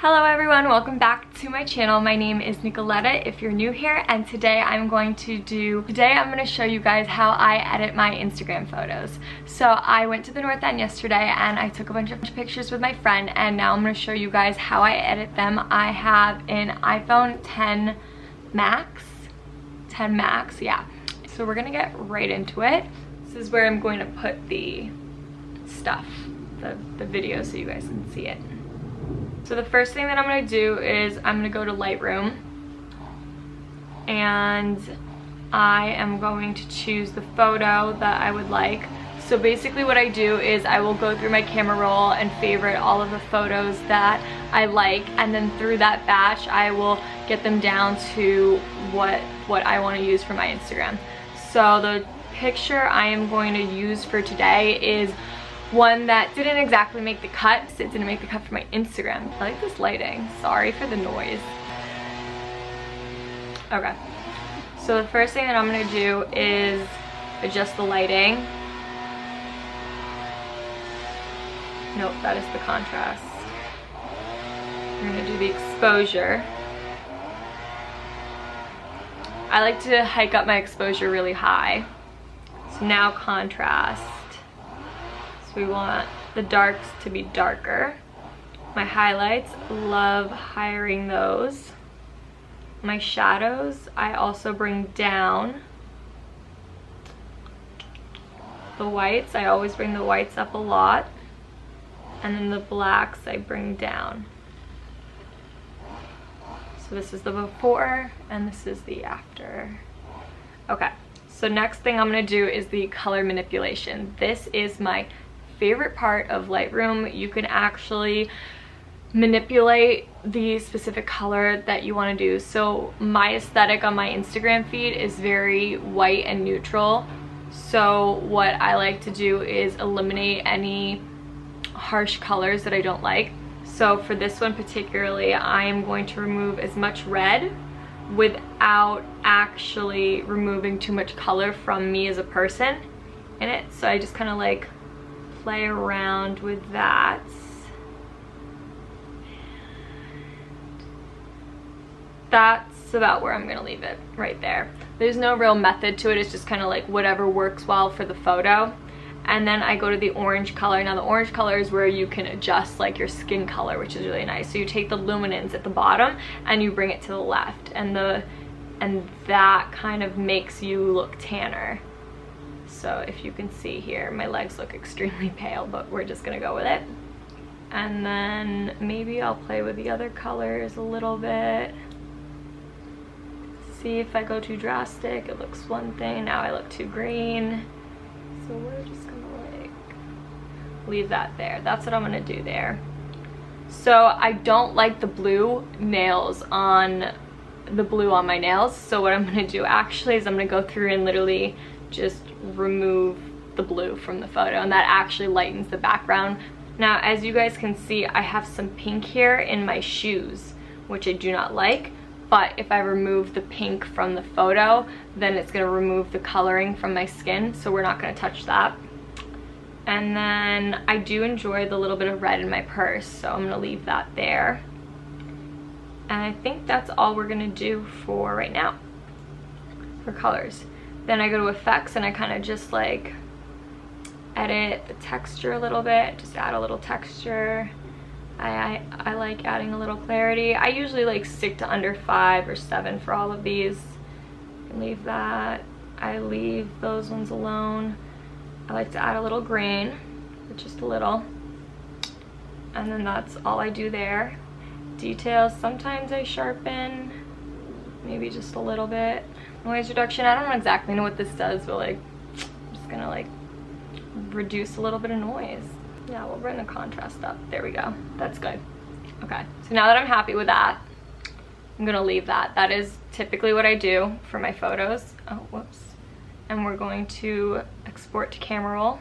Hello everyone, welcome back to my channel. My name is Nikoletta if you're new here, and today I'm going to show you guys how I edit my Instagram photos. So I went to the North End yesterday and I took a bunch of pictures with my friend, and now I'm going to show you guys how I edit them. I have an iPhone 10 Max, yeah. So we're going to get right into it. This is where I'm going to put the stuff, the video, so you guys can see it. So the first thing that I'm going to do is I'm going to go to Lightroom, and I am going to choose the photo that I would like. So basically what I do is I will go through my camera roll and favorite all of the photos that I like, and then through that batch I will get them down to what I want to use for my Instagram. So the picture I am going to use for today is one that didn't exactly make the cut. It didn't make the cut for my Instagram. I like this lighting. Sorry for the noise. Okay. So the first thing that I'm going to do is adjust the lighting. Nope, that is the contrast. I'm going to do the exposure. I like to hike up my exposure really high. So now contrast. We want the darks to be darker. My highlights, love highlighting those. My shadows, I also bring down. The whites, I always bring the whites up a lot. And then the blacks, I bring down. So this is the before and this is the after. Okay, so next thing I'm gonna do is the color manipulation. This is my favorite part of Lightroom. You can actually manipulate the specific color that you want to do. So my aesthetic on my Instagram feed is very white and neutral. So what I like to do is eliminate any harsh colors that I don't like. So for this one particularly, I am going to remove as much red without actually removing too much color from me as a person in it. So I just kind of like play around with that. That's about where I'm gonna leave it, right there. There's no real method to it. It's just kind of like whatever works well for the photo. And then I go to the orange color. Now the orange color is where you can adjust like your skin color, which is really nice. So you take the luminance at the bottom and you bring it to the left, and that kind of makes you look tanner. So if you can see here, my legs look extremely pale, but we're just gonna go with it. And then maybe I'll play with the other colors a little bit. See if I go too drastic, it looks one thing. Now I look too green. So we're just gonna like leave that there. That's what I'm gonna do there. So I don't like the blue nails on the blue on my nails. So what I'm gonna do actually is I'm gonna go through and literally just remove the blue from the photo, and that actually lightens the background. Now as you guys can see, I have some pink here in my shoes, which I do not like, but if I remove the pink from the photo, then it's going to remove the coloring from my skin, so we're not going to touch that. And then I do enjoy the little bit of red in my purse, so I'm going to leave that there. And I think that's all we're going to do for right now for colors. Then I go to effects and I kind of just like edit the texture a little bit, just add a little texture. I like adding a little clarity. I usually like stick to under 5 or 7 for all of these. You can leave that. I leave those ones alone. I like to add a little green, but just a little. And then that's all I do there. Details, sometimes I sharpen, maybe just a little bit. Noise reduction, I don't exactly know what this does, but like, I'm just gonna like reduce a little bit of noise. Yeah, we'll bring the contrast up. There we go. That's good. Okay, so now that I'm happy with that, I'm gonna leave that. That is typically what I do for my photos. Oh, whoops. And we're going to export to camera roll.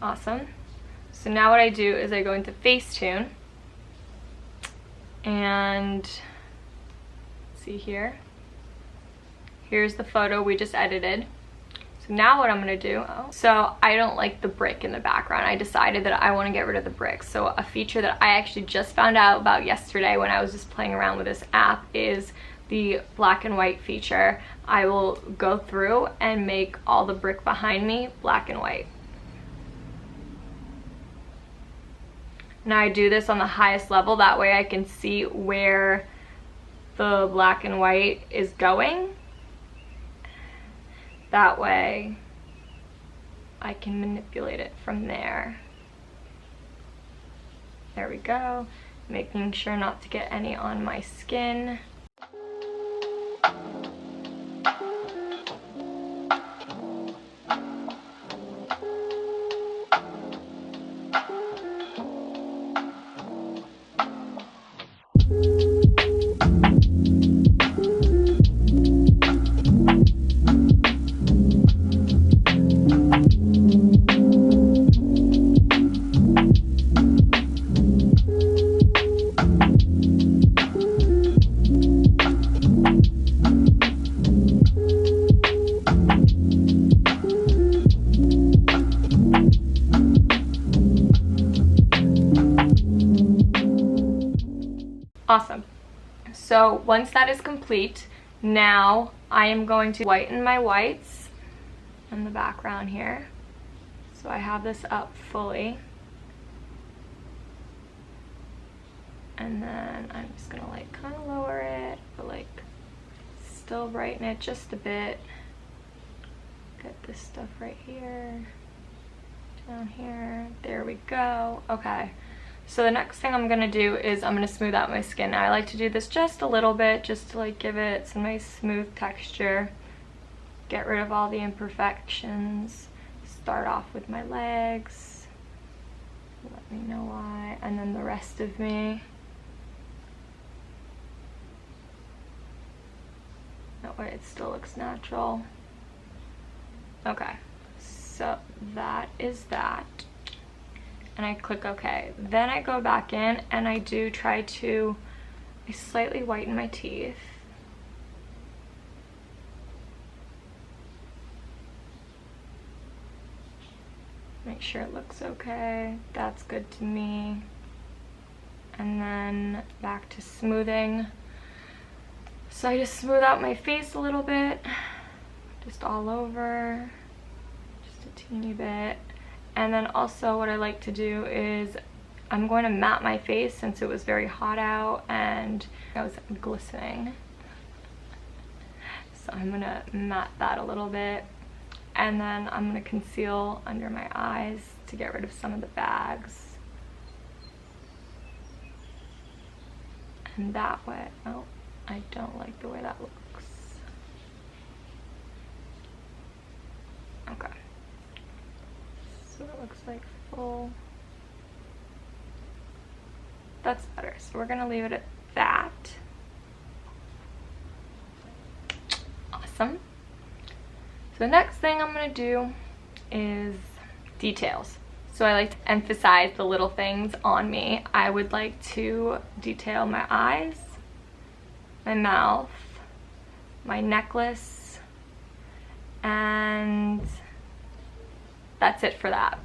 Awesome. So now what I do is I go into Facetune, and see here. Here's the photo we just edited. So now what I'm gonna do, so I don't like the brick in the background. I decided that I wanna get rid of the brick. So a feature that I actually just found out about yesterday when I was just playing around with this app is the black and white feature. I will go through and make all the brick behind me black and white. Now I do this on the highest level, that way I can see where the black and white is going. That way I can manipulate it from there. There we go. Making sure not to get any on my skin. Awesome. So once that is complete, now I am going to whiten my whites in the background here. So I have this up fully. And then I'm just gonna like kind of lower it, but like still brighten it just a bit. Get this stuff right here, down here, there we go. Okay. So the next thing I'm gonna do is I'm gonna smooth out my skin. Now I like to do this just a little bit, just to like give it some nice smooth texture. Get rid of all the imperfections. Start off with my legs. Let me know why. And then the rest of me. That way it still looks natural. Okay, so that is that. And I click OK. Then I go back in and I do try to slightly whiten my teeth. Make sure it looks okay. That's good to me. And then back to smoothing. So I just smooth out my face a little bit, just all over, just a teeny bit. And then also what I like to do is I'm going to matte my face since it was very hot out and I was glistening. So I'm gonna matte that a little bit. And then I'm gonna conceal under my eyes to get rid of some of the bags. And that way, oh, I don't like the way that looks. Okay. So it looks like full. That's better. So we're gonna leave it at that. Awesome. So the next thing I'm gonna do is details. So I like to emphasize the little things on me. I would like to detail my eyes, my mouth, my necklace, and that's it for that,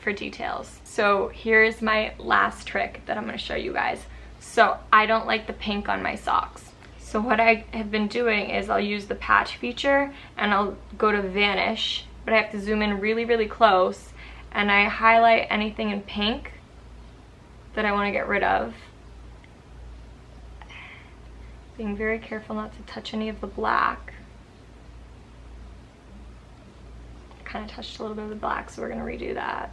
for details. So here's my last trick that I'm gonna show you guys. So I don't like the pink on my socks. So what I have been doing is I'll use the patch feature and I'll go to vanish, but I have to zoom in really, really close, and I highlight anything in pink that I want to get rid of. Being very careful not to touch any of the black. Kind of touched a little bit of the black, so we're going to redo that.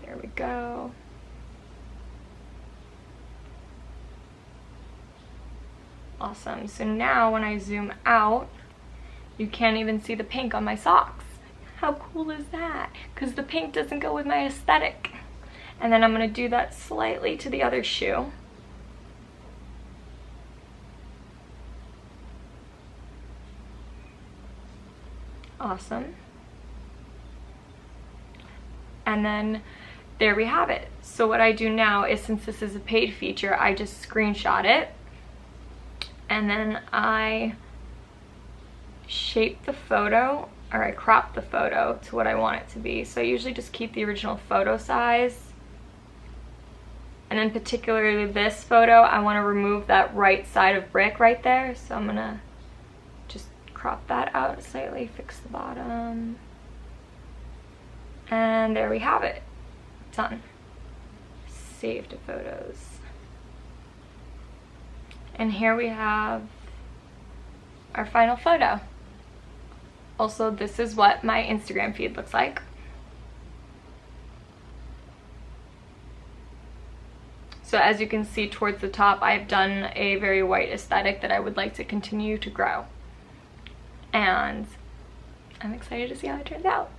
There we go. Awesome. So now when I zoom out, you can't even see the pink on my socks. How cool is that? Because the pink doesn't go with my aesthetic. And then I'm going to do that slightly to the other shoe. Awesome. And then there we have it. So what I do now is, since this is a paid feature, I just screenshot it and then I shape the photo, or I crop the photo to what I want it to be. So I usually just keep the original photo size. And then particularly this photo, I want to remove that right side of brick right there. So I'm gonna just crop that out slightly, fix the bottom. And there we have it. Done. Save to photos. And here we have our final photo. Also, this is what my Instagram feed looks like. So as you can see towards the top, I've done a very white aesthetic that I would like to continue to grow. And I'm excited to see how it turns out.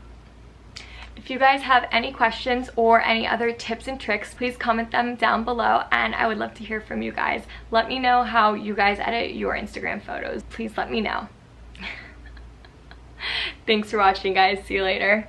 If you guys have any questions or any other tips and tricks, please comment them down below, and I would love to hear from you guys. Let me know how you guys edit your Instagram photos. Please let me know. Thanks for watching, guys. See you later.